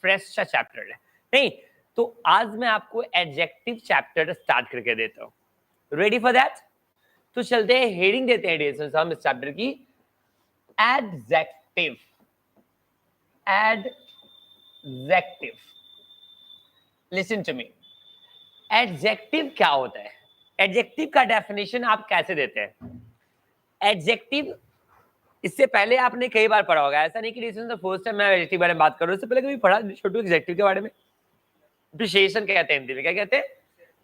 Fresh सा chapter है, नहीं? तो आज मैं आपको एडजेक्टिव चैप्टर स्टार्ट करके देता हूँ। Ready for that? तो चलते हैं, हेडिंग देते हैं हम इस चैप्टर की, adjective. Adjective, listen to me. Adjective क्या होता है? एडजेक्टिव का डेफिनेशन आप कैसे देते हैं? एडजेक्टिव इससे पहले आपने कई बार पढ़ा होगा, ऐसा नहीं कि this is the first time मैं एडजेक्टिव के बारे में बात कर रहा हूं। इससे पहले कभी पढ़ा छोटू एडजेक्टिव के बारे में? विशेषण कहते हैं हिंदी में, क्या कहते हैं?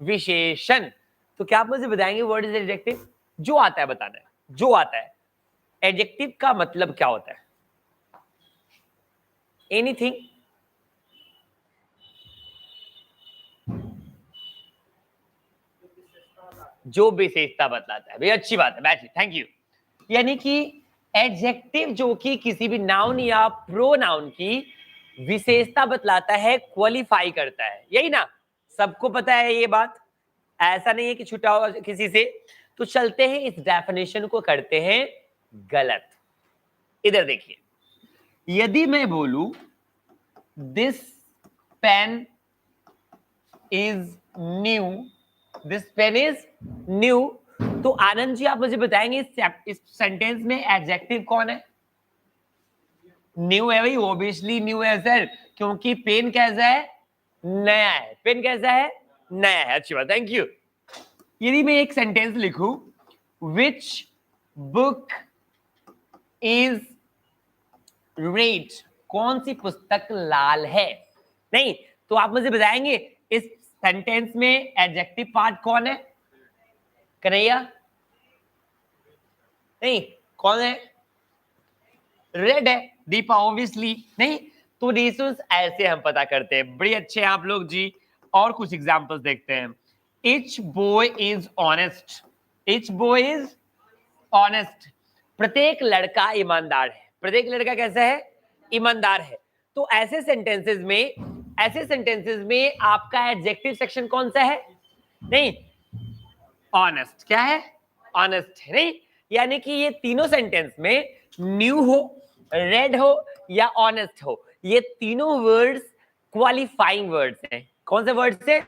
विशेषण। तो क्या आप मुझे बताएंगे व्हाट इज एडजेक्टिव? जो आता है बताना है, जो आता है। एडजेक्टिव का मतलब क्या होता है? एनीथिंग? जो विशेषता बतलाता है। भाई अच्छी बात है, बैठिए, थैंक यू। यानी कि एडजेक्टिव जो कि किसी भी नाउन या प्रोनाउन की विशेषता बतलाता है, क्वालिफाई करता है, यही ना? सबको पता है ये बात, ऐसा नहीं है कि छुटा हुआ किसी से। तो चलते हैं इस डेफिनेशन को करते हैं गलत। इधर देखिए, यदि मैं बोलूं this pen is new, this pen is new, तो आनंद जी आप मुझे बताएंगे इस सेंटेंस में एडजेक्टिव कौन है? न्यू है भाई, ऑब्वियसली न्यू है सर, क्योंकि पेन कैसा है? नया है। पेन कैसा है? नया है। अच्छी बात, थैंक यू। यदि मैं एक सेंटेंस लिखूं, विच बुक इज रेड, कौन सी पुस्तक लाल है? नहीं, तो आप मुझे बताएंगे इस सेंटेंस में एडजेक्टिव पार्ट कौन है? कन्हैया? नहीं, कौन है? रेड है। दीपा? ऑब्वियसली नहीं। तो रीजंस ऐसे हम पता करते हैं। बड़ी अच्छे हैं आप लोग जी। और कुछ एग्जांपल्स देखते हैं। Each boy is honest. Each boy is honest. प्रत्येक लड़का ईमानदार है। प्रत्येक लड़का कैसा है? ईमानदार है। तो ऐसे सेंटेंसेस में आपका एडजेक्टिव सेक्शन कौन सा है? नहीं, ऑनेस्ट। क्या है? ऑनेस्ट है। नहीं, यानी कि ये तीनों सेंटेंस में न्यू हो, रेड हो या ऑनेस्ट हो, ये तीनों वर्ड्स क्वालिफाइंग वर्ड्स हैं। कौन से वर्ड्स हैं?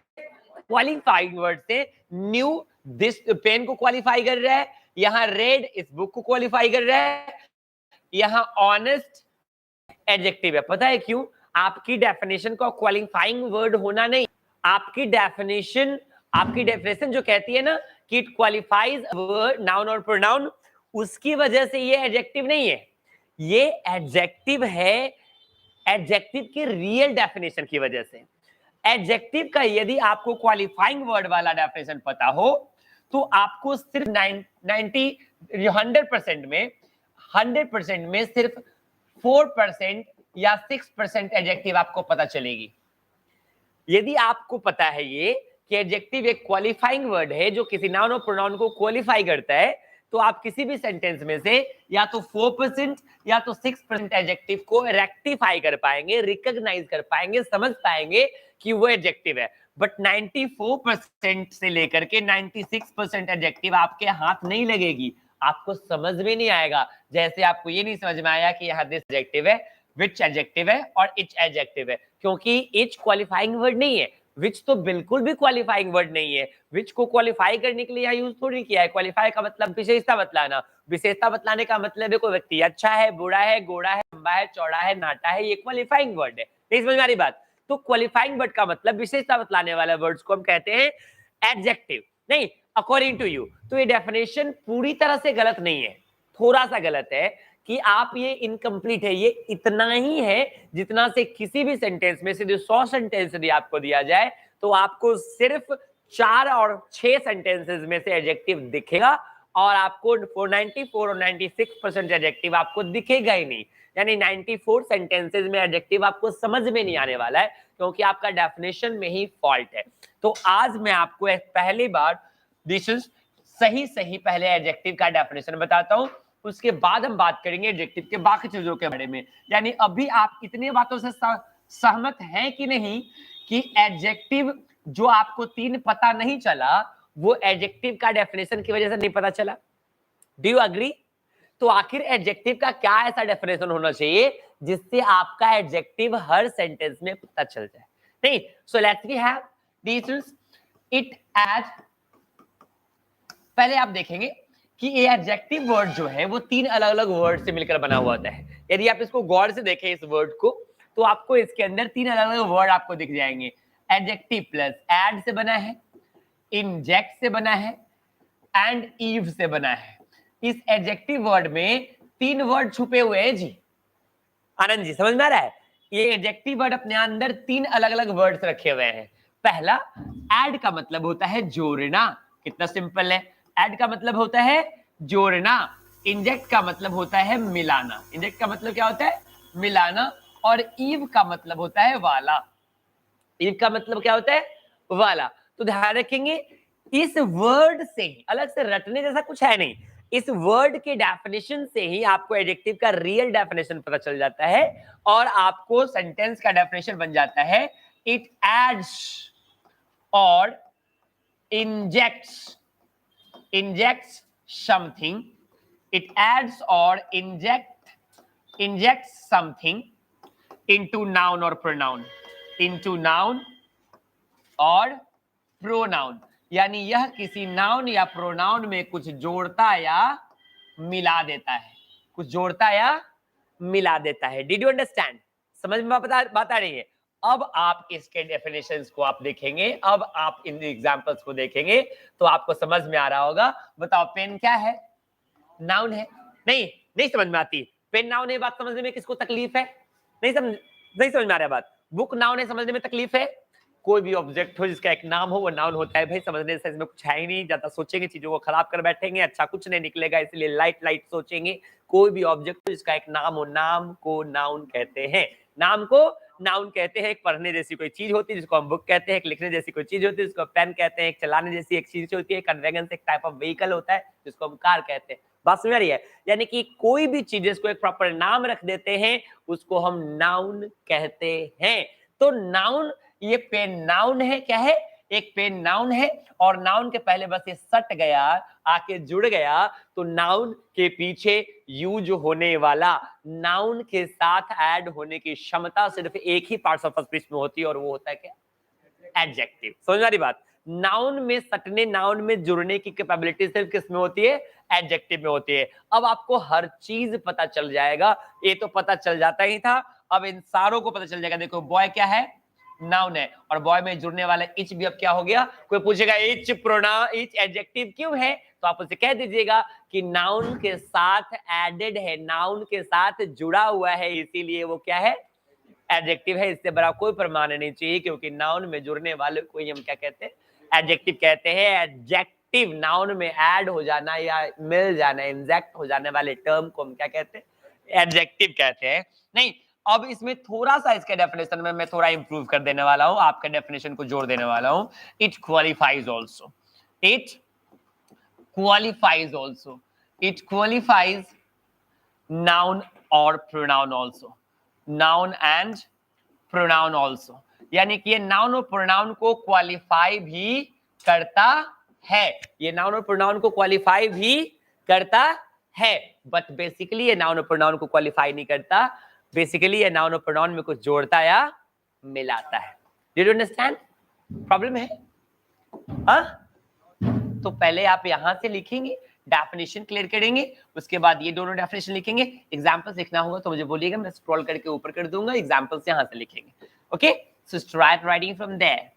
क्वालिफाइंग वर्ड्स हैं। न्यू दिस पेन को क्वालिफाई कर रहा है, यहां रेड इस बुक को क्वालिफाई कर रहा है, यहां ऑनेस्ट एडजेक्टिव है। पता है क्यों? आपकी डेफिनेशन का क्वालिफाइंग वर्ड होना नहीं, आपकी डेफिनेशन जो कहती है ना कि इट क्वालिफाइज वर्ड, नाउन और प्रोनाउन, उसकी वजह से ये एडजेक्टिव नहीं है, ये एडजेक्टिव है एडजेक्टिव के रियल डेफिनेशन की वजह से। एडजेक्टिव का यदि आपको क्वालिफाइंग वर्ड वाला डेफिनेशन पता हो तो आपको सिर्फ 100% में सिर्फ 4% या 6% एडजेक्टिव आपको पता चलेगी। यदि आपको पता है ये कि एडजेक्टिव एक क्वालिफाइंग वर्ड है जो किसी नाउन और प्रोनाउन को क्वालिफाई करता है, तो आप किसी भी सेंटेंस में से या तो 4% या तो 6% एडजेक्टिव को रेक्टिफाई कर पाएंगे, रिकॉग्नाइज कर पाएंगे, समझ पाएंगे कि वो एडजेक्टिव है। बट 94% से लेकर के 96% एडजेक्टिव आपके हाथ नहीं लगेगी, आपको समझ में नहीं आएगा। जैसे आपको ये नहीं समझ में आया कि यहाँ दिस एडजेक्टिव है, विच एडजेक्टिव है और इच एडजेक्टिव है, क्योंकि इच क्वालिफाइंग वर्ड नहीं है, विच तो बिल्कुल भी क्वालिफाइंग वर्ड नहीं है। विच को क्वालिफाई करने के लिए यहाँ यूज थोड़ी किया है। क्वालिफाई का मतलब विशेषता बतलाना, विशेषता बतलाने का मतलब है कोई व्यक्ति अच्छा है, बुरा है, गोरा है, लंबा है, चौड़ा है, नाटा है, ये क्वालिफाइंग वर्ड है। नहीं समझ में आ रही बात? तो क्वालिफाइंग वर्ड का मतलब विशेषता बतलाने वाले वर्ड्स को हम कहते हैं एडजेक्टिव। नहीं, अकॉर्डिंग टू यू तो ये डेफिनेशन पूरी तरह से गलत नहीं है, थोड़ा सा गलत है कि आप ये इनकम्प्लीट है, ये इतना ही है जितना से किसी भी सेंटेंस में से जो 100 सेंटेंस यदि आपको दिया जाए तो आपको सिर्फ 4 और 6 सेंटेंसेस में से एडजेक्टिव दिखेगा और आपको 94 और 96% एडजेक्टिव आपको दिखेगा ही नहीं। यानी 94 सेंटेंसेस में एडजेक्टिव आपको समझ में नहीं आने वाला है, क्योंकि आपका डेफिनेशन में ही फॉल्ट है। तो आज मैं आपको पहली बार सही पहले एडजेक्टिव का डेफिनेशन बताता हूं, उसके बाद हम बात करेंगे एडजेक्टिव के बाकी चीजों के बारे में। यानी अभी आप इतनी बातों से सहमत हैं कि नहीं कि एडजेक्टिव जो आपको 3 पता नहीं चला वो एडजेक्टिव का डेफिनेशन की वजह से नहीं पता चला? Do you agree? तो आखिर एडजेक्टिव का क्या ऐसा डेफिनेशन होना चाहिए जिससे आपका एडजेक्टिव हर सेंटेंस में पता चल जाए। नहीं, so let's we have this it as, पहले आप देखेंगे कि ये एडजेक्टिव वर्ड जो है वो तीन अलग अलग वर्ड से मिलकर बना हुआ होता है। यदि आप इसको गौर से देखें इस वर्ड को, तो आपको इसके अंदर तीन अलग अलग वर्ड आपको दिख जाएंगे। एडजेक्टिव प्लस एड से बना है, इंजेक्ट से बना है, एंड ईव से बना है। इस एडजेक्टिव वर्ड में तीन वर्ड छुपे हुए हैं जी। आनंद जी समझ में आ रहा है? ये एडजेक्टिव वर्ड अपने अंदर तीन अलग अलग वर्ड्स रखे हुए हैं। पहला, ऐड का मतलब होता है जोड़ना, कितना सिंपल है। ऐड का मतलब होता है जोड़ना। इंजेक्ट का मतलब होता है मिलाना। इंजेक्ट का मतलब क्या होता है? मिलाना। और ईव का मतलब होता है वाला। ईव का मतलब क्या होता है? वाला। तो ध्यान रखेंगे, इस वर्ड से ही, अलग से रटने जैसा कुछ है नहीं, इस वर्ड के डेफिनेशन से ही आपको एडजेक्टिव का रियल डेफिनेशन पता चल जाता है और आपको सेंटेंस का डेफिनेशन बन जाता है। इट एड्स और injects something, it adds or injects something into noun or pronoun, into noun और प्रोनाउन, यानी यह किसी नाउन या प्रोनाउन में कुछ जोड़ता या मिला देता है, कुछ जोड़ता या मिला देता है। Did you understand? समझ में बात आ रही है? अब आप इसके डेफिनेशंस को आप देखेंगे, अब आप इन एग्जांपल्स को देखेंगे तो आपको समझ में आ रहा होगा। बताओ, पेन क्या है? नाउन है। नहीं, नहीं समझ में आती। पेन नाउन है, बात समझने में किसको तकलीफ है? नहीं समझ में आ रहा है बात। बुक नाउन है, समझने में तकलीफ है। कोई भी ऑब्जेक्ट हो जिसका एक नाम हो वो नाउन होता है भाई। समझने से इसमें कुछ है ही नहीं, ज्यादा सोचेंगे चीजों को खराब कर बैठेंगे, अच्छा कुछ नहीं निकलेगा, इसलिए लाइट लाइट सोचेंगे। कोई भी ऑब्जेक्ट हो जिसका एक नाम हो, नाम को नाउन कहते हैं। नाम को नाउन कहते हैं। एक पढ़ने जैसी कोई चीज होती है जिसको हम बुक कहते हैं, एक लिखने जैसी कोई चीज होती है जिसको पेन कहते हैं, एक चलाने जैसी एक चीज होती है, कन्वेंस एक टाइप ऑफ व्हीकल होता है जिसको हम कार कहते हैं। बात समझ रही है? यानी कि कोई भी चीज जिसको एक प्रॉपर नाम रख देते हैं उसको हम नाउन कहते हैं। तो नाउन, ये पेन नाउन है। क्या है? एक पेन नाउन है। और नाउन के पहले बस ये सट गया, आके जुड़ गया, तो नाउन के पीछे यूज होने वाला, नाउन के साथ ऐड होने की क्षमता सिर्फ एक ही पार्ट्स ऑफ स्पीच में होती है और वो होता है क्या? एडजेक्टिव। समझ रही बात? नाउन में सटने, नाउन में जुड़ने की कैपेबिलिटी सिर्फ किस में होती है? एडजेक्टिव में होती है। अब आपको हर चीज पता चल जाएगा। ये तो पता चल जाता ही था, अब इन सारों को पता चल जाएगा। देखो, बॉय क्या है? नाउन है। और बॉय में जुड़ने वाला इच भी अब क्या हो गया? कोई पूछेगा इच प्रोनाउन, इच एडजेक्टिव क्यों है, तो आप उसे कह दीजिएगा कि नाउन के साथ एडेड है, नाउन के साथ जुड़ा हुआ है, इसीलिए वो क्या है? एडजेक्टिव है। इससे बड़ा कोई प्रमाण नहीं चाहिए, क्योंकि नाउन में जुड़ने वाले को ही हम क्या कहते हैं? एडजेक्टिव कहते हैं। एडजेक्टिव नाउन में ऐड हो जाना या मिल जाना, इंजेक्ट हो जाने वाले टर्म को हम क्या कहते हैं? एडजेक्टिव कहते हैं। नहीं, अब इसमें थोड़ा सा इसके डेफिनेशन में मैं थोड़ा इंप्रूव कर देने वाला हूं, आपके डेफिनेशन को जोड़ देने वाला हूं। It qualifies also, it qualifies also, it qualifies noun और pronoun also, noun and pronoun also, यानी कि ये नाउन और प्रोनाउन को क्वालिफाई भी करता है। ये नाउन और प्रोनाउन को क्वालिफाई भी करता है, बट बेसिकली ये नाउन और प्रोनाउन को क्वालिफाई नहीं करता। बेसिकली ये नाउन और प्रोनाउन में कुछ जोड़ता या मिलाता है। Did you understand? प्रॉब्लम है? हाँ, तो पहले आप यहां से लिखेंगे, डेफिनेशन क्लियर करेंगे, उसके बाद ये दोनों डेफिनेशन लिखेंगे। एग्जांपल्स लिखना होगा तो मुझे बोलिएगा, मैं स्क्रॉल करके ऊपर कर दूंगा, एग्जांपल्स यहां से लिखेंगे। Okay, so start writing from there.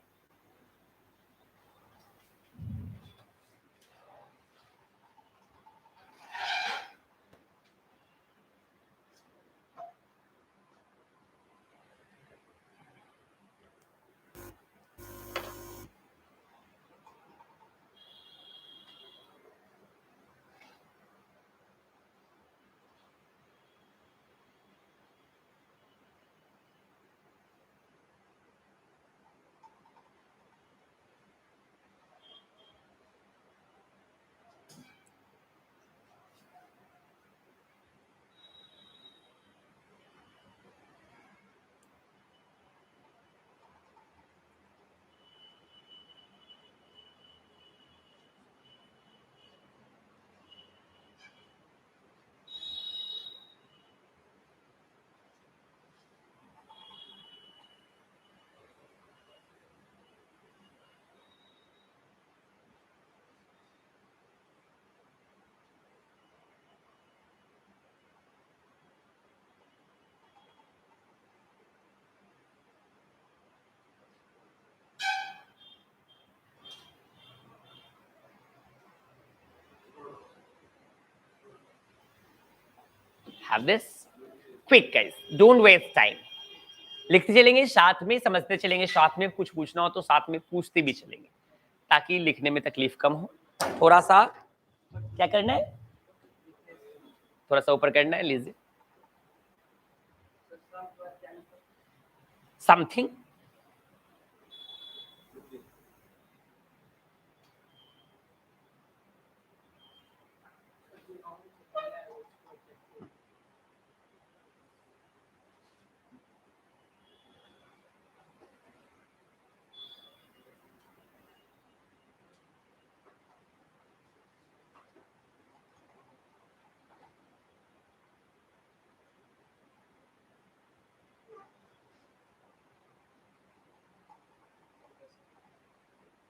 Have this quick guys, don't waste time. लिखते चलेंगे साथ में, समझते चलेंगे साथ में, कुछ पूछना हो तो साथ में पूछते भी चलेंगे ताकि लिखने में तकलीफ कम हो। थोड़ा सा क्या करना है, थोड़ा सा ऊपर करना है, लीजिए समथिंग।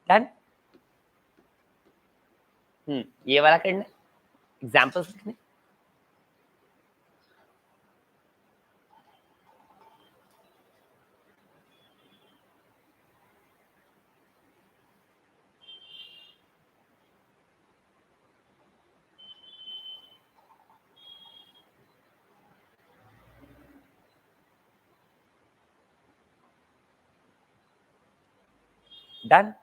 डन। ये वाला करना है, एग्जाम्पल्स लिखने। डन।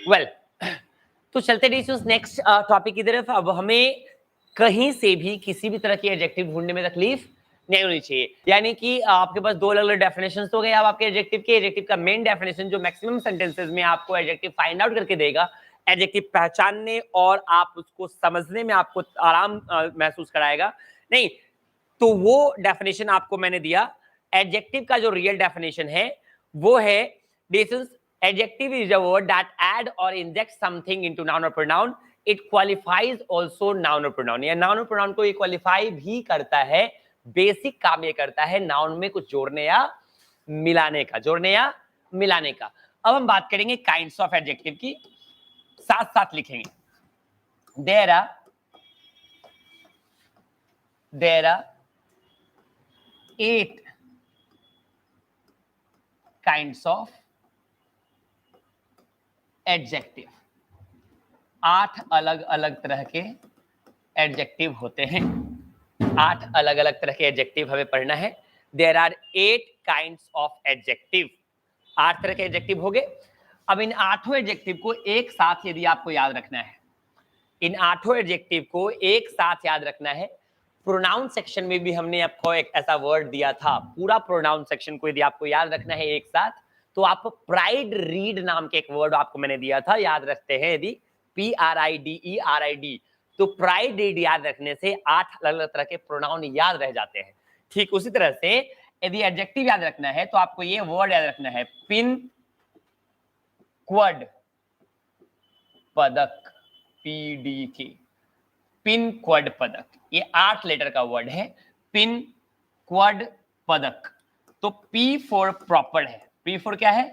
वेल तो चलते टीचर्स नेक्स्ट टॉपिक की तरफ। अब हमें कहीं से भी किसी भी तरह की एडजेक्टिव ढूंढने में तकलीफ नहीं होनी चाहिए। यानी कि आपके पास दो अलग अलग डेफिनेशन हो गए अब आपके एडजेक्टिव के। एडजेक्टिव का मेन डेफिनेशन जो मैक्सिमम सेंटेंसेस में आपको एडजेक्टिव फाइंड आउट करके देगा, एडजेक्टिव पहचानने और आप उसको समझने में आपको आराम महसूस कराएगा, नहीं तो वो डेफिनेशन आपको मैंने दिया। एडजेक्टिव का जो रियल डेफिनेशन है वो है this is adjective is a word that add or inject something into noun or pronoun. It qualifies also noun or pronoun. या noun और pronoun को ये qualify भी करता है, बेसिक काम ये करता है noun में कुछ जोड़ने या मिलाने का, जोड़ने या मिलाने का। अब हम बात करेंगे kinds of adjective की, साथ साथ लिखेंगे। there are 8 kinds of adjective. 8 अलग अलग तरह के एडजेक्टिव होते हैं। 8 अलग अलग तरह के एडजेक्टिव हमें पढ़ना है। There are 8 kinds of adjective. 8 तरह के एडजेक्टिव हो गए। अब इन 8 एडजेक्टिव को एक साथ यदि आपको याद रखना है, इन 8 एडजेक्टिव को एक साथ याद रखना है। प्रोनाउन सेक्शन में भी हमने आपको एक ऐसा वर्ड दिया था, पूरा प्रोनाउन सेक्शन को यदि आपको याद रखना है एक साथ, तो आप प्राइड रीड नाम के एक वर्ड आपको मैंने दिया था, याद रखते हैं यदि, PRIDERID, तो प्राइड रीड याद रखने से 8 अलग अलग तरह के प्रोनाउन याद रह जाते हैं। ठीक उसी तरह से यदि एडजेक्टिव याद रखना है तो आपको ये वर्ड याद रखना है, पिन क्वड पदक, PDK, पिन क्वड पदक, ये 8 लेटर का वर्ड है, पिन क्वड पदक। तो P फॉर प्रॉपर है, P फॉर क्या है,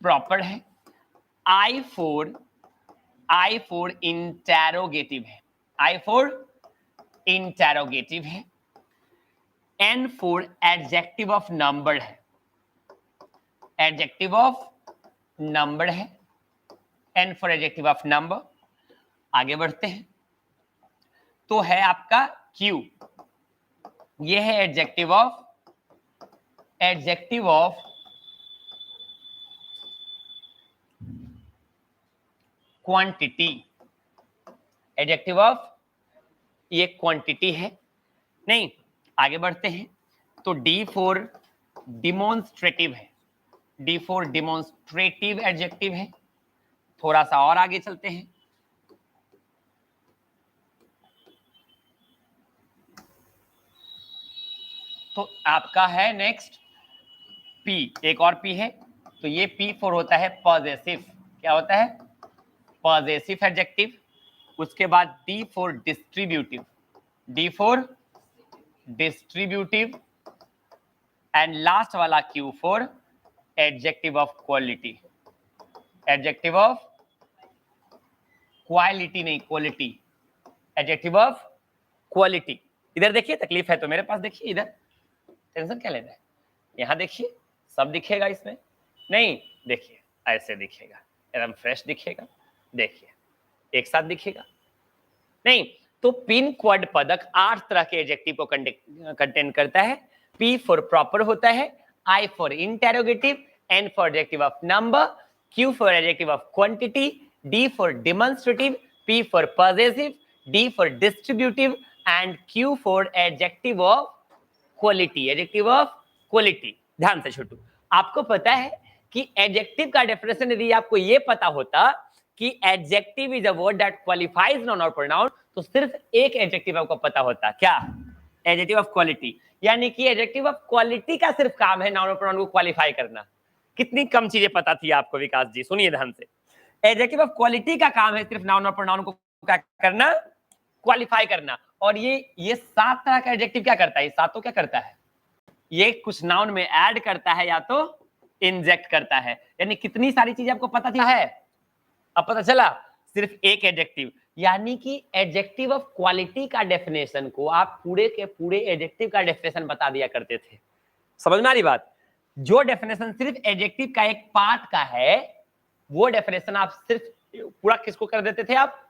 प्रॉपर है। I फॉर इंटेरोगेटिव है, I फॉर इंटेरोगेटिव है। N for adjective of number है, एडजेक्टिव ऑफ नंबर है, N for adjective of number. आगे बढ़ते हैं तो है आपका Q, ये है adjective of quantity, adjective of ये क्वांटिटी है। नहीं, आगे बढ़ते हैं तो D फॉर डिमॉन्स्ट्रेटिव है, D फॉर डिमॉन्स्ट्रेटिव एडजेक्टिव है। थोड़ा सा और आगे चलते हैं तो आपका है नेक्स्ट P, एक और P है, तो ये P फॉर होता है पॉजेसिव। क्या होता है, पॉजेसिव एडजेक्टिव। उसके बाद D for distributive, D for distributive. And last वाला Q for adjective of quality, adjective of quality नहीं क्वालिटी, एडजेक्टिव ऑफ क्वालिटी। इधर देखिए, तकलीफ है तो मेरे पास देखिए, इधर टेंशन क्या लेना है, यहां देखिए, सब दिखेगा इसमें, नहीं देखिए ऐसे दिखेगा, एकदम फ्रेश दिखेगा। देखिए एक साथ दिखेगा नहीं। तो पिन क्वाड पदक 8 तरह के एडजेक्टिव को कंटेन करता है। P फॉर प्रॉपर होता है, I for interrogative, N for adjective of number, Q for adjective of quantity, D for demonstrative, P for possessive, D for distributive and Q for adjective of quality. Adjective of quality. ध्यान से छोटू, आपको पता है कि adjective का definition यदि आपको ये पता होता कि adjective is a word that qualifies noun और प्रोनाउन, तो सिर्फ एक एडजेक्टिव आपको पता होता, क्या? Adjective of quality. यानी कि एडजेक्टिव ऑफ क्वालिटी का सिर्फ काम है नाउन और प्रोनाउन को क्वालिफाई करना। कितनी कम चीजें पता थी आपको विकास जी, सुनिए ध्यान से। एडजेक्टिव ऑफ क्वालिटी का काम है सिर्फ नाउन और प्रोनाउन को क्या करना? क्वालिफाई करना। और ये 7 तरह का एडजेक्टिव क्या करता है? ये सातों क्या करता है? ये कुछ नाउन में ऐड करता है या तो इंजेक्ट करता है। यानी कितनी सारी चीजें आपको पता थी है, अब पता चला सिर्फ एक एडजेक्टिव। यानी कि एडजेक्टिव ऑफ क्वालिटी का डेफिनेशन को आप पूरे के पूरे एडजेक्टिव का डेफिनेशन बता दिया करते थे। समझ में आ रही बात? जो डेफिनेशन सिर्फ एडजेक्टिव का एक पार्ट का है, वो डेफिनेशन आप सिर्फ पूरा किसको कर देते थे? आप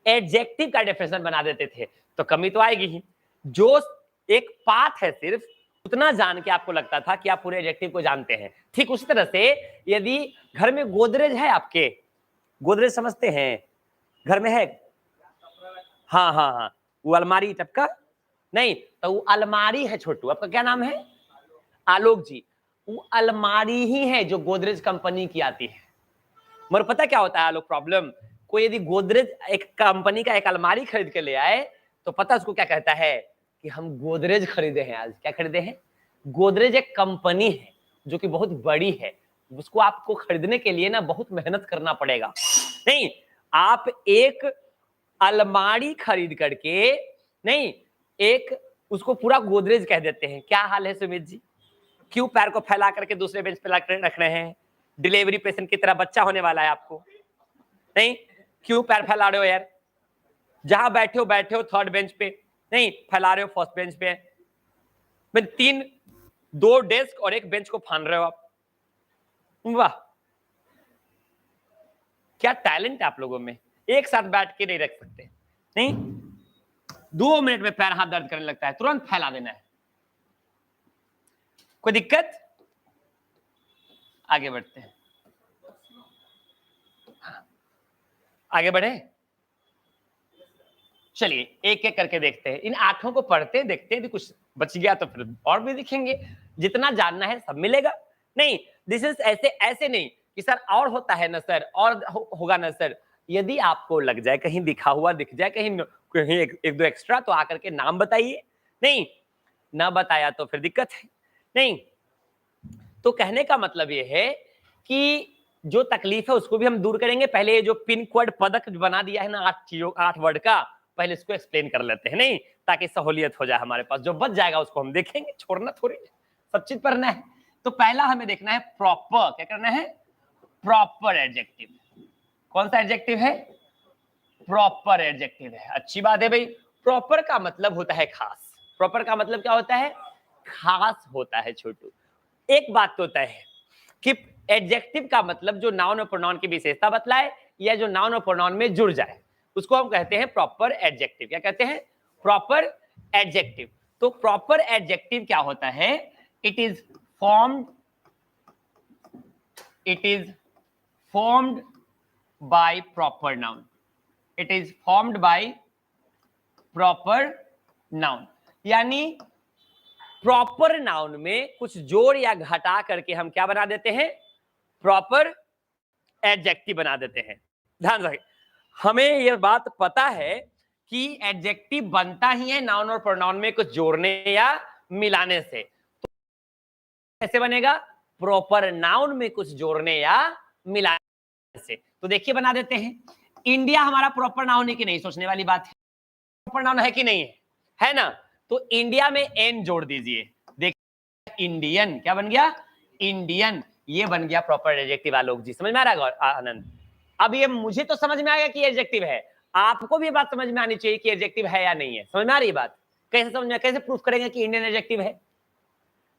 एडजेक्टिव का डेफिनेशन बना देते थे। तो कमी तो आएगी ही। जो एक पार्ट है सिर्फ उतना जान के आपको लगता था कि आप पूरे एडजेक्टिव को जानते हैं। ठीक उसी तरह से यदि घर में गोदरेज है, आपके गोदरेज समझते हैं, घर में है? हाँ हाँ हाँ, वो अलमारी टपका नहीं, तो वो अलमारी है छोटू। आपका क्या नाम है? आलोक जी। वो अलमारी ही है जो गोदरेज कंपनी की आती है। मगर पता क्या होता है आलोक प्रॉब्लम? कोई यदि गोदरेज एक कंपनी का एक अलमारी खरीद के ले आए तो पता उसको क्या कहता है कि हम गोदरेज खरीदे हैं आज। क्या खरीदे हैं? गोदरेज एक कंपनी है जो कि बहुत बड़ी है, उसको आपको खरीदने के लिए ना बहुत मेहनत करना पड़ेगा। नहीं, आप एक अलमारी खरीद करके नहीं, एक उसको पूरा गोदरेज कह देते हैं। क्या हाल है सुमित जी? क्यों पैर को फैला करके दूसरे बेंच पे रख रहे हैं? डिलीवरी पेशेंट की तरह बच्चा होने वाला है आपको। नहीं, क्यों पैर फैला रहे हो यार? जहां बैठे हो थर्ड बेंच पे, नहीं फैला रहे हो फर्स्ट बेंच पे। 2 डेस्क और एक बेंच को फान रहे हो आप। वाह, क्या टैलेंट है आप लोगों में। एक साथ बैठ के नहीं रख सकते। नहीं, 2 मिनट में पैर हाथ दर्द करने लगता है, तुरंत फैला देना है। कोई दिक्कत? आगे बढ़ते हैं, आगे बढ़े। चलिए एक एक करके देखते हैं। इन 8 को पढ़ते देखते हैं, कुछ बच गया तो फिर और भी दिखेंगे। जितना जानना है सब मिलेगा। नहीं, दिस इज ऐसे नहीं कि सर और होता है ना सर, और होगा ना सर। यदि आपको लग जाए कहीं दिखा हुआ दिख जाए कहीं एक दो एक्स्ट्रा, तो आकर के नाम बताइए। नहीं ना बताया तो फिर दिक्कत है। नहीं, तो कहने का मतलब ये है कि जो तकलीफ है उसको भी हम दूर करेंगे। पहले ये जो पिन कोड पदक बना दिया है ना 8 वर्ड का, पहले इसको एक्सप्लेन कर लेते हैं। नहीं, ताकि सहूलियत हो जाए हमारे पास। जो बच जाएगा उसको हम देखेंगे, छोड़ना थोड़ी, सब चीज पढ़ना है। तो पहला हमें देखना है प्रॉपर। क्या करना है? Proper adjective. कौन सा एडजेक्टिव है? प्रॉपर एडजेक्टिव है। अच्छी बात है भाई। प्रॉपर का मतलब होता है खास। प्रॉपर का मतलब क्या होता है? खास होता है छोटू। एक बात तो तय है कि एडजेक्टिव का मतलब जो नाउन और प्रोनाउन की विशेषता बतलाए या जो नाउन और प्रोनाउन में जुड़ जाए, उसको हम कहते हैं प्रॉपर एडजेक्टिव। क्या कहते हैं? Proper adjective. तो प्रॉपर एडजेक्टिव क्या होता है? It is formed by proper noun. It is formed by proper noun. यानी प्रॉपर नाउन में कुछ जोड़ या घटा करके हम क्या बना देते हैं? प्रॉपर एडजेक्टिव बना देते हैं। ध्यान रखें, हमें यह बात पता है कि एडजेक्टिव बनता ही है नाउन और प्रोनाउन में कुछ जोड़ने या मिलाने से। तो कैसे बनेगा? प्रॉपर नाउन में कुछ जोड़ने या मिलाने से। तो देखिए बना देते हैं। इंडिया हमारा प्रॉपर नाउन है कि नहीं? सोचने वाली बात है। प्रॉपर नाउन है कि नहीं है? है ना? तो इंडिया में एन जोड़ दीजिए। देखिए इंडियन क्या बन गया? इंडियन। ये बन गया प्रॉपर एडजेक्टिव। आलोक जी समझ में आ रहा है? आनंद, अब ये मुझे तो समझ में आ गया कि एडजेक्टिव है, आपको भी बात समझ में आनी चाहिए कि एडजेक्टिव है या नहीं है। समझ में आ रही है बात? कैसे समझ में, कैसे प्रूफ करेंगे कि इंडियन एडजेक्टिव है?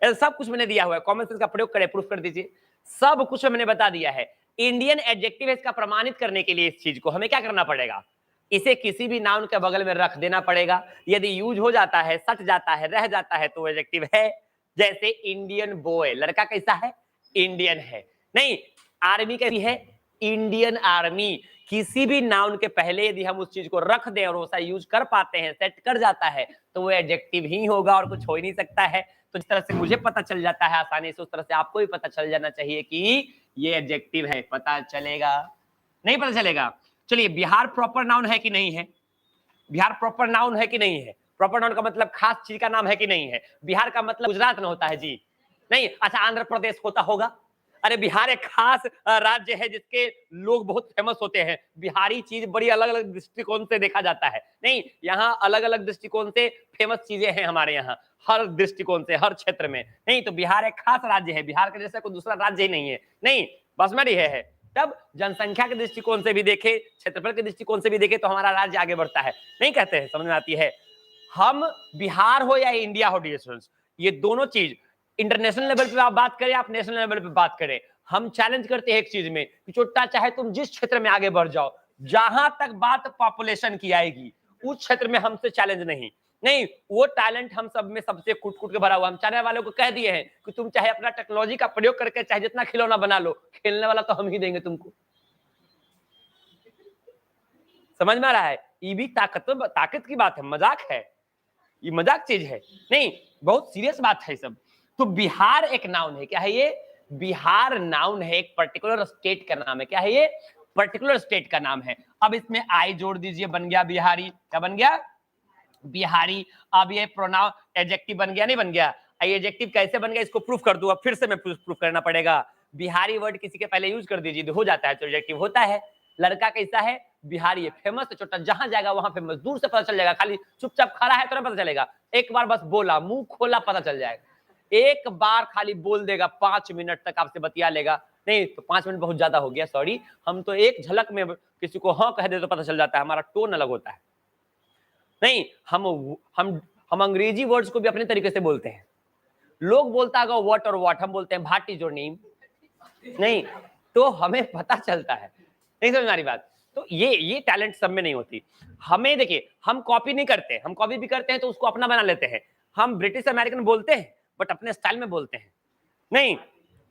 सब कुछ मैंने दिया हुआ है, कॉमन सेंस का प्रयोग करें, प्रूफ कर दीजिए। सब कुछ मैंने बता दिया है। इंडियन एडजेक्टिव है, इसका प्रमाणित करने के लिए इस चीज को हमें क्या करना पड़ेगा, इसे किसी भी नाउन के बगल में रख देना पड़ेगा। यदि यूज हो जाता है, सट जाता है, रह जाता है तो एडजेक्टिव है। जैसे इंडियन बॉय, लड़का कैसा है, इंडियन है। नहीं, आर्मी कैसी है, इंडियन आर्मी। किसी भी नाउन के पहले यदि हम उस चीज को रख दें और वैसा यूज कर पाते हैं, सेट कर जाता है, तो वो एडजेक्टिव ही होगा और कुछ हो ही नहीं सकता है। तो जिस तरह से मुझे पता चल जाता है आसानी से, उस तरह से आपको भी पता चल जाना चाहिए कि ये एडजेक्टिव है। पता चलेगा, नहीं पता चलेगा? चलिए, बिहार प्रॉपर नाउन है कि नहीं है? बिहार प्रॉपर नाउन है कि नहीं है? प्रॉपर नाउन का मतलब खास चीज का नाम है कि नहीं है? बिहार का मतलब गुजरात में होता है जी? नहीं? अच्छा, आंध्र प्रदेश होता होगा? अरे बिहार एक खास राज्य है जिसके लोग बहुत फेमस होते हैं। बिहारी चीज बड़ी अलग अलग दृष्टिकोण से देखा जाता है। नहीं, यहाँ अलग अलग दृष्टिकोण से फेमस चीजें हैं हमारे यहाँ, हर दृष्टिकोण से, हर क्षेत्र में। नहीं, तो बिहार एक खास राज्य है, बिहार के जैसा कोई दूसरा राज्य ही नहीं है। नहीं, बसमरी है। तब जनसंख्या के दृष्टिकोण से भी देखे, क्षेत्रफल के दृष्टिकोण से भी देखे, तो हमारा राज्य आगे बढ़ता है। नहीं कहते हैं, समझ में आती है? हम बिहार हो या इंडिया हो डियर स्टूडेंट्स, ये दोनों चीज इंटरनेशनल लेवल पे आप बात करें, आप नेशनल लेवल पे बात करें, हम चैलेंज करते हैं एक चीज में कि छोटा चाहे तुम जिस क्षेत्र में आगे बढ़ जाओ, जहां तक बात पॉपुलेशन की आएगी उस क्षेत्र में हमसे चैलेंज नहीं। नहीं, वो टैलेंट हम सब में सबसे कूट कूट के भरा हुआ। हम चाहने वालों को कह दिए हैं कि तुम चाहे अपना टेक्नोलॉजी का प्रयोग करके चाहे जितना खिलौना बना लो, खेलने वाला तो हम ही देंगे तुमको। समझ में आ रहा है? ये भी ताकत की बात है, मजाक है, ये मजाक चीज है नहीं, बहुत सीरियस बात है सब। तो बिहार एक नाउन है, क्या है ये? बिहार नाउन है, एक पर्टिकुलर स्टेट का नाम है। क्या है ये? पर्टिकुलर स्टेट का नाम है। अब इसमें आई जोड़ दीजिए, बन गया बिहारी। क्या बन गया? बिहारी। अब ये प्रोनाउन एडजेक्टिव बन गया, नहीं बन गया? एडजेक्टिव कैसे बन गया इसको प्रूफ कर दूं, अब फिर से मैं प्रूफ करना पड़ेगा। बिहारी वर्ड किसी के पहले यूज कर दीजिए, हो जाता है तो एडजेक्टिव होता है। लड़का कैसा है? बिहारी है, फेमस है, छोटा, जहां जाएगा वहां फेमस, दूर से पता चल जाएगा, खाली चुपचाप खड़ा है तो ना पता चलेगा, एक बार बस बोला, मुंह खोला, पता चल जाएगा। एक बार खाली बोल देगा, 5 मिनट तक आपसे बतिया लेगा। नहीं तो 5 मिनट बहुत ज्यादा हो गया, सॉरी, हम तो एक झलक में किसी को हाँ कह दे तो पता चल जाता है, हमारा टोन अलग होता है। नहीं, हम अंग्रेजी वर्ड्स को भी अपने तरीके से बोलते हैं। लोग बोलता होगा व्हाट और व्हाट, हम बोलते हैं व्हाट इज योर नेम। नहीं, तो हमें पता चलता है। नहीं समझ हमारी बात? तो ये टैलेंट सब में नहीं होती। हमें देखिए, हम कॉपी नहीं करते, हम कॉपी भी करते हैं तो उसको अपना बना लेते हैं। हम ब्रिटिश अमेरिकन बोलते हैं बट अपने स्टाइल में बोलते हैं। नहीं,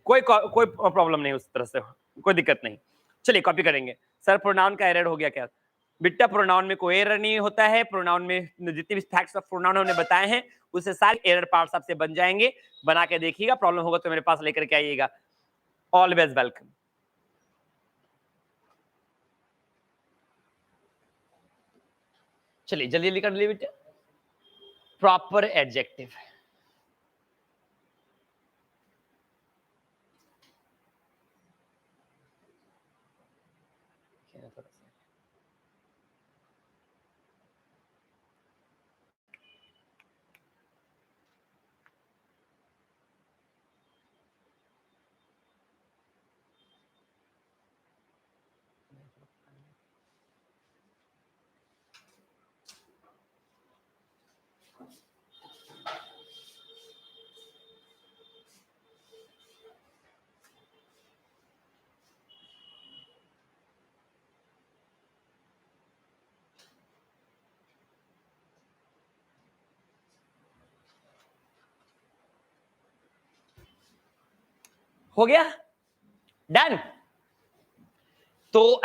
कोई प्रॉब्लम नहीं, उस तरह से कोई दिक्कत नहीं। चलिए कॉपी करेंगे। सर प्रोनाउन का एरर हो गया क्या? बेटा प्रोनाउन में कोई एरर नहीं होता है। प्रोनाउन में जितने भी फैक्ट्स ऑफ प्रोनाउन हमने बताए हैं उससे सारे एरर पार्ट्स आपसे बन जाएंगे। बना के देखिएगा, प्रॉब्लम होगा तो मेरे पास लेकर के आइएगा। Always welcome. चलिए जल्दी जल्दी कर लीजिए बेटा। प्रॉपर एडजेक्टिव, हो गया डन। तो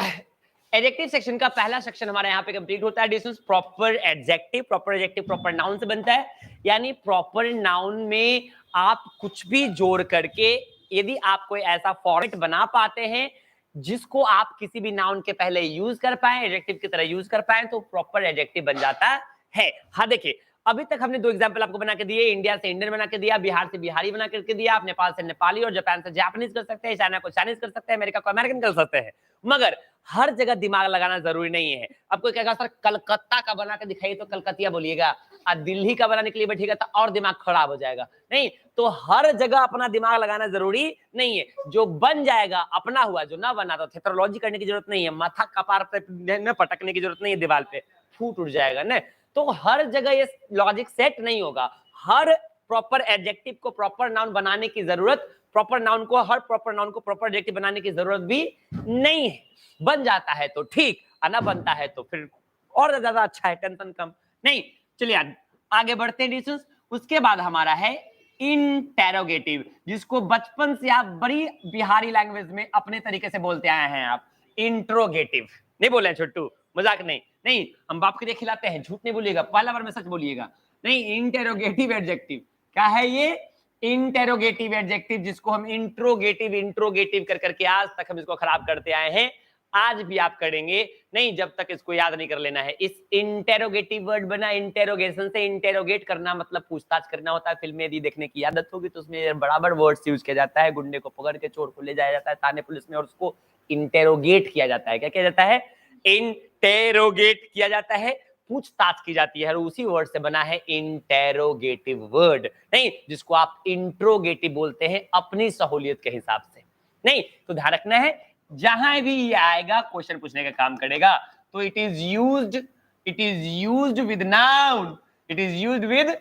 एडजेक्टिव सेक्शन का पहला सेक्शन हमारे यहाँ पे कंप्लीट होता है। Distance proper adjective, proper adjective proper noun से बनता है, यानी प्रॉपर नाउन में आप कुछ भी जोड़ करके यदि आप कोई ऐसा फॉर्मेट बना पाते हैं जिसको आप किसी भी नाउन के पहले यूज कर पाए, एडजेक्टिव की तरह यूज कर पाए, तो प्रॉपर एडजेक्टिव बन जाता है। हाँ देखिए, अभी तक हमने 2 एग्जांपल आपको बना के दिए, इंडिया से इंडियन बना के दिया, बिहार से बिहारी बना करके दिया, आप नेपाल से नेपाली और जापान से जापानीज कर सकते हैं, चाइना को चाइनीज कर सकते हैं, अमेरिका को अमेरिकन कर सकते हैं। मगर हर जगह दिमाग लगाना जरूरी नहीं है। अब कोई कहेगा सर कलकत्ता का बना के दिखाइए तो कलकतिया बोलिएगा, और दिल्ली का बनाने के लिए बैठिएगा तो और दिमाग खराब हो जाएगा। नहीं, तो हर जगह अपना दिमाग लगाना जरूरी नहीं है। जो बन जाएगा अपना हुआ, जो ना बना तो थेट्रोलॉजी करने की जरूरत नहीं है, माथा कपार पे न पटकने की जरूरत नहीं है, दीवार पे फूट उठ जाएगा ना। तो हर जगह ये लॉजिक सेट नहीं होगा। हर प्रॉपर एडजेक्टिव को प्रॉपर नाउन बनाने की जरूरत प्रॉपर नाउन को, हर प्रॉपर नाउन को प्रॉपर एडजेक्टिव बनाने की जरूरत भी नहीं है। बन जाता है तो ठीक, ना बनता है तो फिर और ज्यादा अच्छा है, टेंशन कम। नहीं, चलिए आगे बढ़ते हैं डिस्टेंस। उसके बाद हमारा है इंटेरोगेटिव, जिसको बचपन से आप बड़ी बिहारी लैंग्वेज में अपने तरीके से बोलते आए हैं आप, इंट्रोगेटिव। नहीं बोले हैं छोटू, मजाक नहीं, नहीं हम बाप के लिए खिलाते हैं, झूठ नहीं बोलिएगा, पहला बार में सच बोलिएगा। नहीं, इंटेरोगेटिव एडजेक्टिव क्या है ये? इंटेरोगेटिव एडजेक्टिव, जिसको हम इंट्रोगेटिव इंट्रोगेटिव कर करके आज तक हम इसको खराब करते आए हैं, आज भी आप करेंगे नहीं जब तक इसको याद नहीं कर लेना है। इस इंटेरोगेटिव वर्ड बना, इंटेरोगेशन से इंटेरोगेट करना मतलब पूछताछ करना होता है। फिल्में यदि देखने की आदत होगी तो उसमें बराबर वर्ड्स यूज किया जाता है। गुंडे को पकड़ के चोर को ले जाया जाता है थाने पुलिस में और उसको इंटेरोगेट किया जाता है। क्या किया जाता है? इंटेरोगेट किया जाता है, पूछताछ की जाती है, और उसी वर्ड से बना है इंटेरोगेटिव वर्ड। नहीं, जिसको आप इंट्रोगेटिव बोलते हैं अपनी सहूलियत के हिसाब से। नहीं तो ध्यान रखना है, जहां भी ये आएगा क्वेश्चन पूछने का काम करेगा तो it is used with noun, it is used with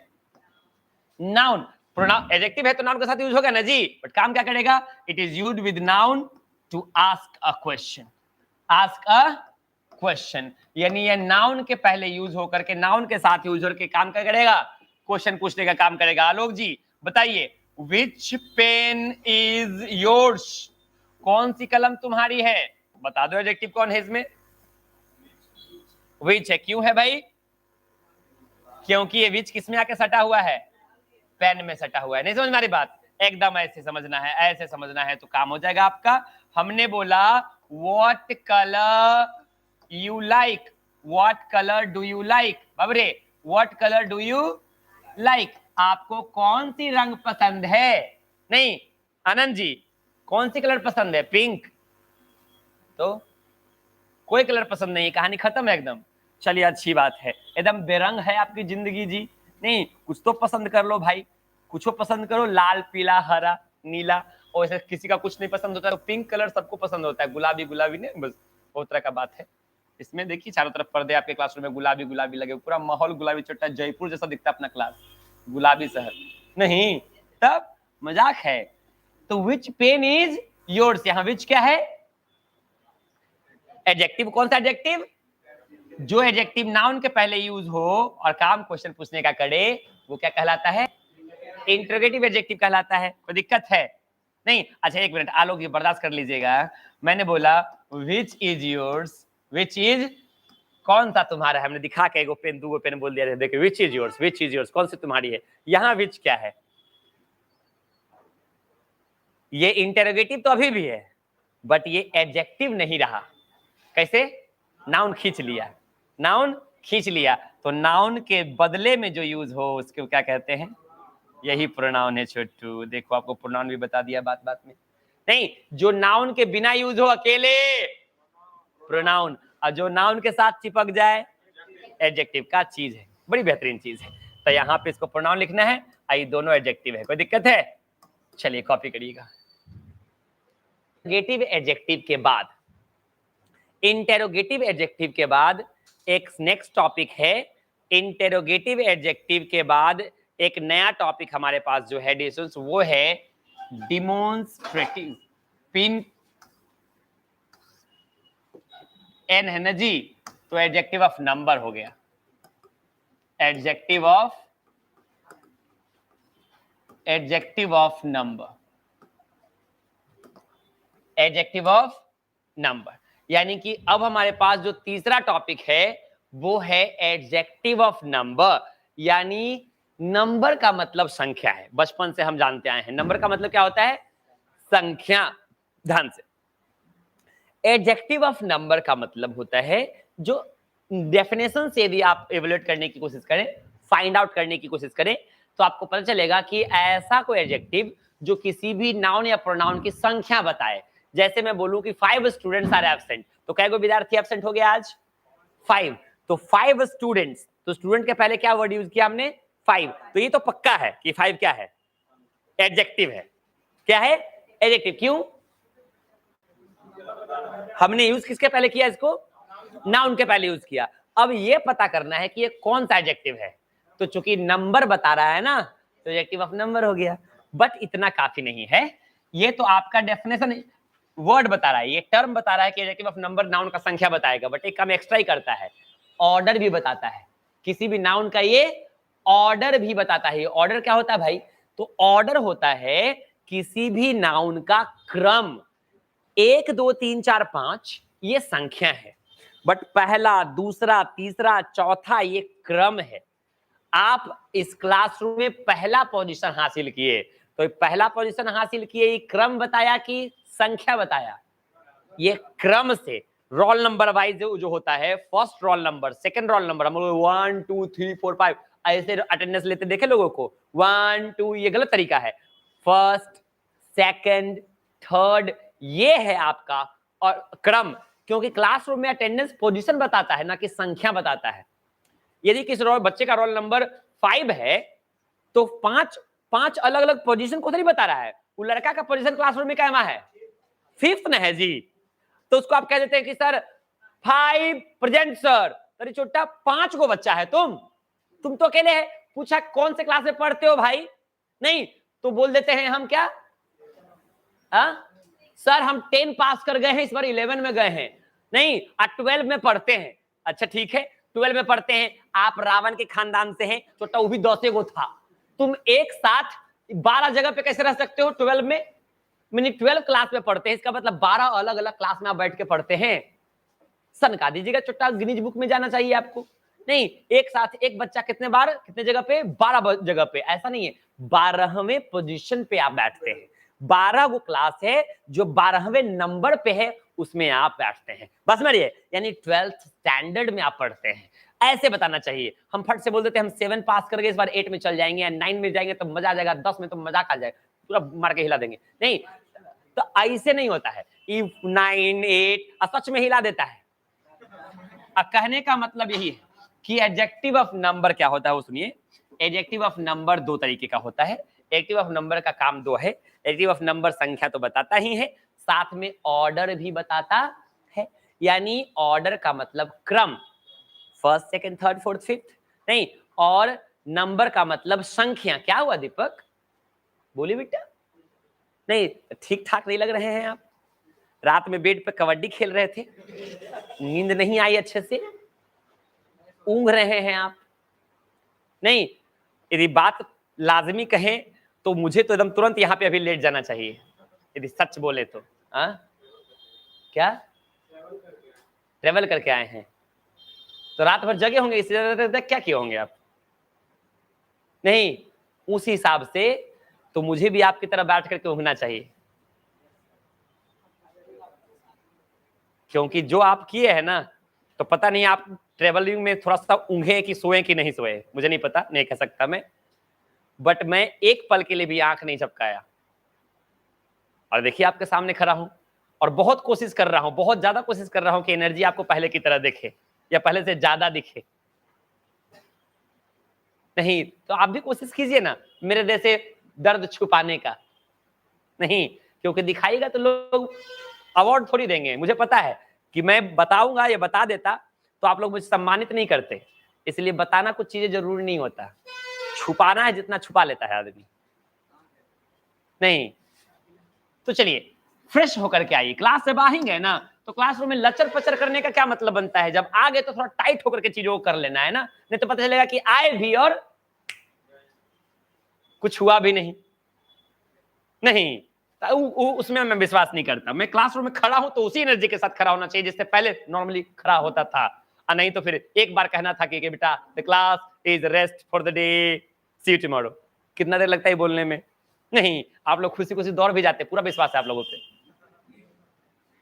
noun. Pronoun adjective है तो नाउन के साथ यूज होगा ना जी, बट काम क्या करेगा? It is used with noun to ask a question, ask a question, यानी ये नाउन के पहले यूज होकर के नाउन के साथ यूज होकर के काम क्या करेगा? क्वेश्चन पूछने का काम करेगा। आलोक जी बताइए, विच पेन इज योर्स? कौन सी कलम तुम्हारी है? बता दो एडजेक्टिव कौन है इसमें? विच है। क्यों है भाई? क्योंकि ये विच किसमें आके सटा हुआ है? पेन में सटा हुआ है। नहीं समझ में आ रही बात? एकदम ऐसे समझना है, ऐसे समझना है तो काम हो जाएगा आपका। हमने बोला what colour you like, what colour do you like? बाबरे, what colour do you like? आपको कौन सी रंग पसंद है? नहीं आनंद जी, कौन सी कलर पसंद है? पिंक। तो कोई कलर पसंद नहीं है, कहानी खत्म है एकदम। चलिए अच्छी बात है, एकदम बेरंग है आपकी जिंदगी जी। नहीं कुछ तो पसंद कर लो भाई, कुछ तो पसंद करो, लाल पीला हरा नीला। और ऐसे किसी का कुछ नहीं पसंद होता है तो पिंक कलर सबको पसंद होता है, गुलाबी गुलाबी नहीं, बस बहुत तरह का बात है। इसमें देखिए चारों तरफ पर्दे आपके क्लासरूम में गुलाबी गुलाबी लगे, पूरा माहौल गुलाबी चट्टा, जयपुर जैसा दिखता है अपना क्लास, गुलाबी शहर नहीं, तब मजाक है। तो विच पेन इज योर्स, यहां विच क्या है? एडजेक्टिव। कौन सा एडजेक्टिव? जो एडजेक्टिव नाउन के पहले यूज हो और काम क्वेश्चन पूछने का करे वो क्या कहलाता है? इंट्रोगेटिव एडजेक्टिव कहलाता है। कोई दिक्कत है? नहीं? अच्छा एक मिनट आलोक, ये बर्दाश्त कर लीजिएगा। मैंने बोला which is yours, which is कौन सा तुम्हारा है? हमने दिखा के एगो पेन दूगो पेन बोल दिया, देखिए which is yours, which is yours, कौन सी तुम्हारी है? यहाँ विच क्या है? ये इंटरोगेटिव तो अभी भी है बट ये एडजेक्टिव नहीं रहा। कैसे? नाउन खींच लिया, नाउन खींच लिया तो नाउन के बदले में जो यूज हो उसको क्या कहते हैं? यही प्रोनाउन है छोटू। देखो आपको प्रोनाउन भी बता दिया बात बात में। नहीं, जो नाउन के बिना यूज हो अकेले प्रोनाउन, और जो नाउन के साथ चिपक जाए एडजेक्टिव का चीज है, बड़ी बेहतरीन चीज है। तो यहाँ पे इसको प्रोनाउन लिखना है, आई दोनों एडजेक्टिव है। कोई दिक्कत है? चलिए कॉपी करिएगा। इंटेरोगेटिव एडजेक्टिव के बाद, इंटेरोगेटिव एडजेक्टिव के बाद एक नेक्स्ट टॉपिक है। इंटेरोगेटिव एडजेक्टिव के बाद एक नया टॉपिक हमारे पास जो है डिस्टेंस, वो है डिमोन्स्ट्रेटिव। पिन एन है ना जी, तो एडजेक्टिव ऑफ नंबर हो गया, adjective of number, adjective of number. यानी कि अब हमारे पास जो तीसरा टॉपिक है वो है एडजेक्टिव ऑफ नंबर। यानी नंबर का मतलब संख्या है, बचपन से हम जानते आए हैं नंबर का मतलब क्या होता है? संख्या। ध्यान से, एडजेक्टिव ऑफ नंबर का मतलब होता है, जो डेफिनेशन से यदि आप एवेल्यूएट करने की कोशिश करें, फाइंड आउट करने की कोशिश करें, तो आपको पता चलेगा कि ऐसा कोई एडजेक्टिव जो किसी भी नाउन या प्रोनाउन की संख्या बताए। जैसे मैं बोलूं कि 5 स्टूडेंट्स आर एब्सेंट, तो कै गो विद्यार्थी एब्सेंट हो गया आज? 5। तो 5 स्टूडेंट्स, तो स्टूडेंट के पहले क्या वर्ड यूज किया हमने? 5। तो ये तो पक्का है कि 5 क्या है? एडजेक्टिव है। क्या है? एडजेक्टिव। क्यों? हमने यूज किसके पहले किया इसको? नाउन के पहले यूज किया। अब ये पता करना है कि ये कौन सा एडजेक्टिव है, तो चूंकि नंबर बता रहा है ना, तो एडजेक्टिव ऑफ नंबर हो गया। बट इतना काफी नहीं है, ये तो आपका डेफिनेशन वर्ड बता रहा है, ये टर्म बता रहा है कि एडजेक्टिव ऑफ नंबर नाउन का संख्या बताएगा, बट एक काम एक्स्ट्रा ही करता है, ऑर्डर भी बताता है। किसी भी नाउन का ये ऑर्डर भी बताता है। ऑर्डर क्या होता है भाई? तो ऑर्डर होता है किसी भी नाउन का क्रम। 1 2 3 4 5 ये संख्या है, बट पहला, दूसरा, तीसरा, चौथा ये क्रम है। आप इस क्लासरूम में पहला पोजीशन हासिल किए, तो पहला पोजीशन हासिल किए, ये क्रम बताया कि संख्या बताया? ये क्रम से रोल नंबर वाइज जो होता है, first roll number, second roll number, हम लोग 1 2 3 4 5 ऐसे अटेंडेंस लेते देखे लोगों को, 1 2, ये गलत तरीका है। फर्स्ट, सेकंड, थर्ड, ये है आपका और क्रम, क्योंकि क्लासरूम में अटेंडेंस पोजीशन बताता है ना कि संख्या बताता है। यदि किसी बच्चे का रोल नंबर 5 है तो पांच अलग अलग पोजीशन को नहीं बता रहा है। वो लड़का का पोजीशन क्लासरूम में क्या है? 5th न है जी। तो उसको आप कह देते हैं कि सर 5 प्रेजेंट सर। अरे छोटा, 5 को बच्चा है, तुम तो अकेले है। पूछा कौन से क्लास में पढ़ते हो भाई? नहीं, तो बोल देते हैं हम क्या, सर हम 10 पास कर गए हैं, इस बार 11 में गए हैं। नहीं, 12 में पढ़ते हैं। अच्छा ठीक है, 12 में पढ़ते हैं। आप रावण के खानदान से हैं, छोटा वो भी 10 को था। तुम एक साथ 12 जगह पे कैसे रह सकते हो 12 में? मैंने 12 क्लास में पढ़ते हैं, इसका मतलब 12 अलग अलग क्लास में आप बैठ के पढ़ते हैं। सनका दीजिएगा, छोटा गिनीज बुक में जाना चाहिए आपको। नहीं, एक साथ एक बच्चा कितने बार कितने जगह पे? 12 जगह पे। ऐसा नहीं है, 12वें पोजीशन पे आप बैठते हैं। 12 वो क्लास है जो 12वें नंबर पे है, उसमें आप बैठते हैं। बस मेरी, यानी 12th स्टैंडर्ड में आप पढ़ते हैं। ऐसे बताना चाहिए। हम फट से बोल देते हैं हम 7 पास कर गए, इस बार 8 में चल जाएंगे या 9 में जाएंगे तो मजा आ जाएगा, 10 में तो मजाक आ जाएगा, पूरा मार के हिला देंगे। नहीं, तो ऐसे नहीं होता है। 9 8 सच में हिला देता है। कहने का मतलब यही है कि एडजेक्टिव ऑफ नंबर क्या होता है वो सुनिए। एडजेक्टिव ऑफ नंबर 2 तरीके का होता है। एडजेक्टिव ऑफ नंबर का काम 2 है। एडजेक्टिव ऑफ नंबर संख्या तो बताता ही है, साथ में ऑर्डर भी बताता है। यानी ऑर्डर का मतलब क्रम, first, second, third, fourth, fifth. नहीं, और नंबर का मतलब संख्या। क्या हुआ दीपक? बोली बेटा। नहीं, ठीक ठाक नहीं लग रहे हैं आप। रात में बेड पे कबड्डी खेल रहे थे, नींद नहीं आई अच्छे से, ऊँघ रहे हैं आप। नहीं, यदि बात लाजमी कहें तो मुझे तो एकदम तुरंत यहाँ पे अभी लेट जाना चाहिए, यदि सच बोले तो। क्या ट्रेवल करके आए हैं तो रात भर जगे होंगे, इसलिए क्या किए होंगे आप? नहीं, उस हिसाब से तो मुझे भी आपकी तरह बैठ करके ऊँघना चाहिए, क्योंकि जो आप किए हैं ना, तो पता नहीं आप ट्रेवलिंग में थोड़ा सा ऊँघे कि सोए कि नहीं सोए, मुझे नहीं पता, नहीं कह सकता मैं। बट मैं एक पल के लिए भी आंख नहीं झपकाया। और देखिए आपके सामने खड़ा हूं और बहुत कोशिश कर रहा हूं, बहुत ज्यादा कोशिश कर रहा हूं कि एनर्जी आपको पहले की तरह दिखे या पहले से ज्यादा दिखे। नहीं तो आप भी कोशिश कीजिए ना मेरे जैसे दर्द छुपाने का। नहीं, क्योंकि दिखाएगा तो लोग अवार्ड थोड़ी देंगे। मुझे पता है कि मैं बताऊंगा या बता देता तो आप लोग मुझे सम्मानित नहीं करते, इसलिए बताना कुछ चीजें जरूरी नहीं होता। छुपाना है जितना छुपा लेता है आदमी। नहीं तो चलिए फ्रेश होकर के आइए। क्लास से बाहर गए ना तो क्लासरूम में लचर पचर करने का क्या मतलब बनता है? जब आ गए तो थोड़ा टाइट होकर के चीजों को कर लेना है ना, नहीं तो पता चलेगा कि आए भी और कुछ हुआ भी नहीं। नहीं, उसमें मैं विश्वास नहीं करता। मैं क्लासरूम में खड़ा हूं तो उसी एनर्जी के साथ खड़ा होना चाहिए जिससे पहले नॉर्मली खड़ा होता था, और नहीं तो फिर एक बार कहना था कि बेटा the class is rest for the day, see you tomorrow. कितना देर लगता है बोलने में? नहीं, आप लोग खुशी खुशी दौड़ भी जाते, पूरा विश्वास है आप लोगों पे।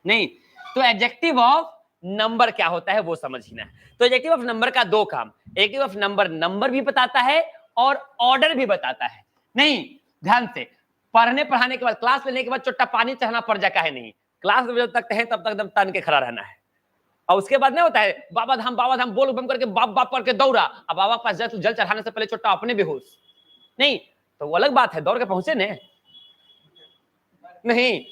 नहीं तो एडजेक्टिव ऑफ नंबर क्या होता है वो समझना है। तो एडजेक्टिव ऑफ नंबर का 2 काम, एडजेक्टिव ऑफ नंबर नंबर भी बताता है और ऑर्डर भी बताता है। नहीं, ध्यान से पढ़ने पढ़ाने के बाद, क्लास लेने के बाद चुट्टा पानी चढ़ना पड़ जाता है। नहीं, क्लास में जब तक है तब तक एकदम तन के खड़ा रहना है। और उसके बाद नहीं होता है बाबा धाम बोल बम करके बाप बाप करके दौड़ा, अब बाबा पास जल चढ़ाने से पहले चुट्टा अपने बेहोश। नहीं तो वो अलग बात है, दौड़ के पहुंचे ने। नहीं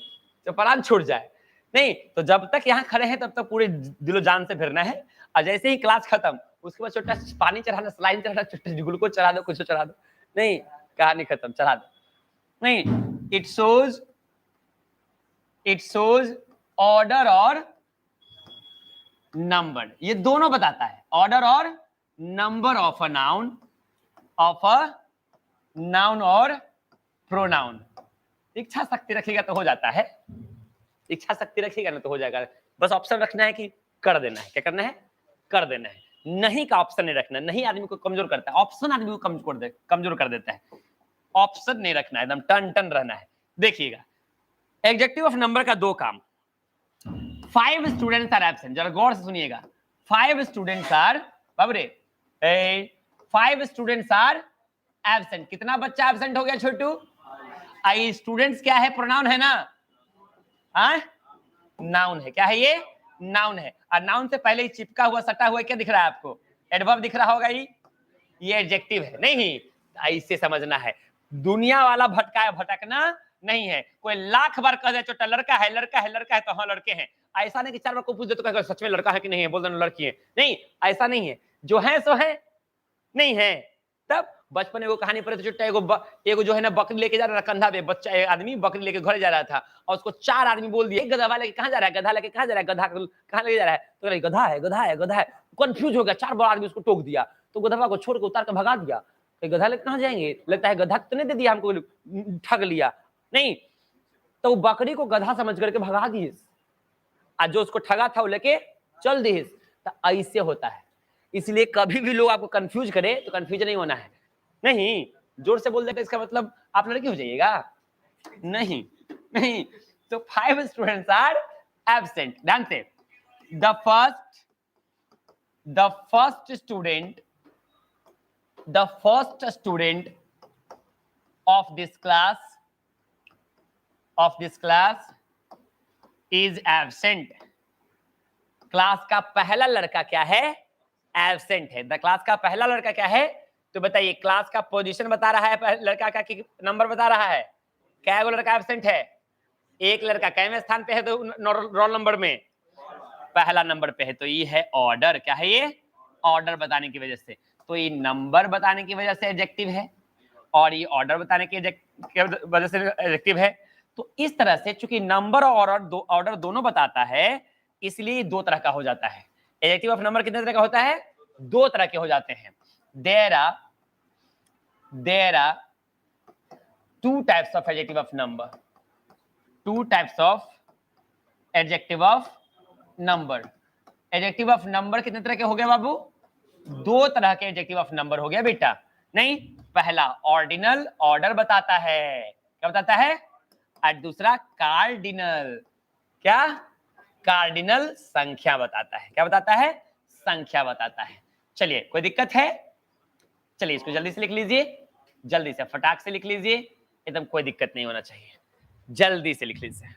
तो प्राण छूट जाए। नहीं तो जब तक यहाँ खड़े हैं तब तक पूरे दिलो जान से फिरना है, और जैसे ही क्लास खत्म उसके बाद छोटा पानी चढ़ाना, सलाइन चढ़ाना, छोटा ग्लूकोज चढ़ा दो, कुछ चढ़ा दो। नहीं, कहानी खत्म, चढ़ा दो। नहीं, it shows it shows order और नंबर, ये दोनों बताता है, ऑर्डर और नंबर ऑफ अ नाउन और प्रोनाउन। इच्छा शक्ति रखिएगा तो हो जाता है, इच्छा शक्ति रखिएगा ना तो हो जाएगा, बस ऑप्शन रखना है कि कर देना है। क्या करना है? कर देना है। नहीं का ऑप्शन नहीं रखना, नहीं आदमी को कमजोर करता है, ऑप्शन आदमी को कमजोर कर देता है। ऑप्शन नहीं रखना है, एकदम टन टन रहना है। देखिएगा, एडजेक्टिव ऑफ नंबर का दो काम। 5 स्टूडेंट्स आर एब्सेंट, जरा गौर से सुनिएगा। 5 students are, Babare 5 students are absent. कितना बच्चा एब्सेंट हो गया छोटू? आई स्टूडेंट्स क्या है? प्रोनाउन है ना, नाउन है। क्या है ये? नाउन है। और नाउन से पहले ही चिपका हुआ सटा हुआ क्या दिख रहा है आपको? एडवर्ब दिख रहा होगा ही, ये एडजेक्टिव है। नहीं, ऐसे समझना है, दुनिया वाला भटकना नहीं है। कोई लाख बार कह दे छोटा लड़का है लड़का है लड़का है तो हाँ लड़के हैं, ऐसा नहीं कि 4 बार को पूछ दे तो कहेगा सच में लड़का है कि नहीं है, बोल देना लड़की है। नहीं, ऐसा नहीं है, जो है सो है, नहीं है। तब बचपन में वो कहानी पढ़े थे छोटा, एगो जो है ना बकरी लेके जा रहा था कंधा पे, बच्चा आदमी बकरी लेके घर जा रहा था और उसको 4 आदमी बोल दिए गधा लेके कहां जा रहा है, गधा लेके कहां जा रहा है, गधा कहां लेके जा रहा है, तो कह गधा है गधा है गधा है। कंफ्यूज हो गया, 4 बार आदमी उसको टोक दिया, तो गधा को छोड़ के उतार के भगा दिया। गधा लेके कहां जाएंगे, लगता है गधा तो नहीं दे दिया हमको, ठग लिया। नहीं, तो बकरी को गधा समझ करके भगा दिए, आज जो उसको ठगा था वो लेके चल दिए। तो ऐसे होता है, इसलिए कभी भी लोग आपको कंफ्यूज करे तो कंफ्यूज नहीं होना है। नहीं, जोर से बोल देगा इसका मतलब आप लड़की हो जाइएगा, नहीं नहीं। तो 5 स्टूडेंट्स आर एब्सेंट। ध्यान से, the first student of this class is absent. Class का पहला लड़का क्या है? एब्सेंट है। द क्लास का पहला लड़का क्या है? तो बताइए, क्लास का पोजीशन बता रहा है लड़का का कि नंबर बता रहा है? क्या वो लड़का एब्सेंट है? एक लड़का कैवें स्थान पे है? तो रोल नंबर में पहला नंबर पे है, तो ये है ऑर्डर। क्या है ये? ऑर्डर बताने की वजह से। तो ये नंबर बताने की वजह से एडजेक्टिव है और ये ऑर्डर बताने की वजह से एडजेक्टिव है। तो इस तरह से चूंकि नंबर और ऑर्डर दोनों बताता है, इसलिए 2 तरह का हो जाता है। एडजेक्टिव ऑफ नंबर कितने तरह का होता है? 2 तरह के हो जाते हैं। there are 2 types of adjective of number, 2 types of adjective of number। adjective of number कितने तरह के हो गए बाबू? 2 तरह के adjective of number हो गया बेटा। नहीं, पहला ऑर्डिनल, ऑर्डर बताता है, क्या बताता है? और दूसरा कार्डिनल, क्या? कार्डिनल संख्या बताता है। क्या बताता है? संख्या बताता है। चलिए, कोई दिक्कत है? चलिए इसको जल्दी से लिख लीजिए, जल्दी से फटाक से लिख लीजिए, एकदम कोई दिक्कत नहीं होना चाहिए, जल्दी से लिख लीजिए।